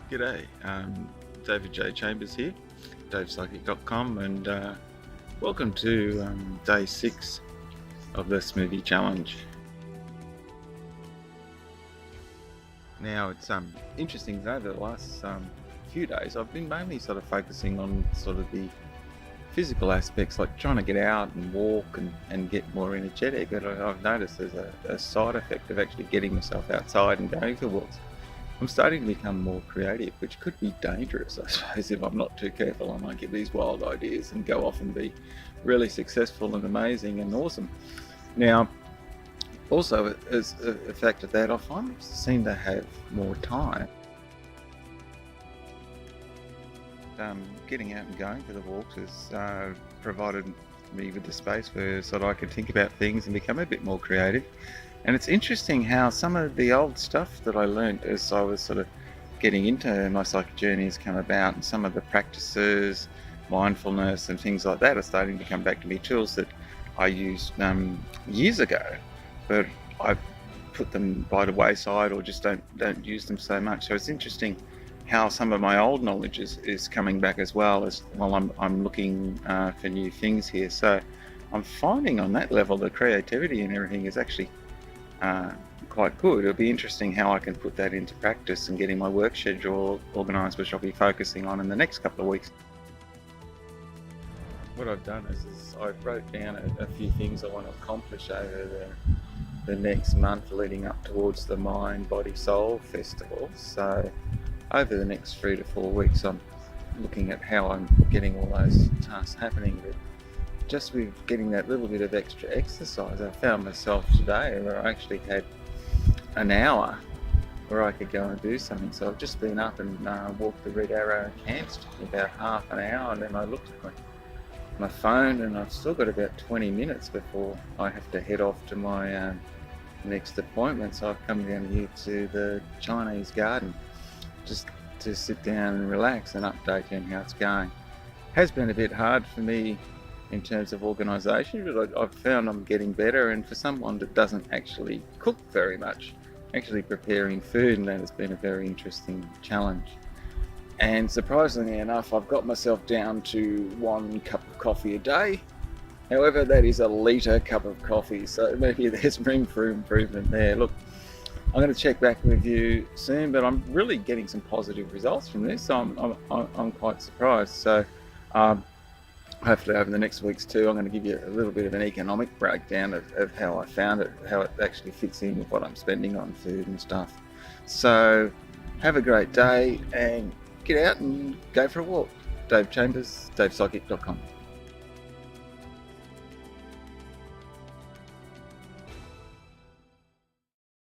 G'day, David J. Chambers here, davepsychic.com, and welcome to day 6 of the Smoothie Challenge. Now it's interesting that over the last few days I've been mainly sort of focusing on sort of the physical aspects, like trying to get out and walk and get more energetic, but I've noticed there's a side effect of actually getting myself outside and going for walks. I'm starting to become more creative, which could be dangerous, I suppose, if I'm not too careful. I might get these wild ideas and go off and be really successful and amazing and awesome. Now, also, as a fact of that, I seem to have more time. Getting out and going for the walks has provided me with the space where so that I can think about things and become a bit more creative. And it's interesting how some of the old stuff that I learned as I was sort of getting into my psychic journey has come about, and some of the practices, mindfulness and things like that are starting to come back to me, tools that I used years ago, but I've put them by the wayside or just don't use them so much. So it's interesting how some of my old knowledge is coming back as well, as while I'm looking for new things here. So I'm finding on that level the creativity and everything is actually quite good. It'll be interesting how I can put that into practice and getting my work schedule organised, which I'll be focusing on in the next couple of weeks. What I've done is I wrote down a few things I want to accomplish over the next month leading up towards the Mind, Body, Soul Festival. So over the next 3 to 4 weeks I'm looking at how I'm getting all those tasks happening. But just with getting that little bit of extra exercise, I found myself today where I actually had an hour where I could go and do something. So I've just been up and walked the Red Arrow camps, took me about half an hour, and then I looked at my phone and I've still got about 20 minutes before I have to head off to my next appointment. So I've come down here to the Chinese garden just to sit down and relax and update on how it's going. Has been a bit hard for me in terms of organisation, but I've found I'm getting better, and for someone that doesn't actually cook very much, actually preparing food, and that has been a very interesting challenge. And surprisingly enough, I've got myself down to 1 cup of coffee a day. However, that is a litre cup of coffee, so maybe there's room for improvement there. Look, I'm going to check back with you soon, but I'm really getting some positive results from this, so I'm quite surprised. So hopefully over the next weeks too, I'm going to give you a little bit of an economic breakdown of how I found it, how it actually fits in with what I'm spending on food and stuff. So have a great day and get out and go for a walk. Dave Chambers, davepsychic.com.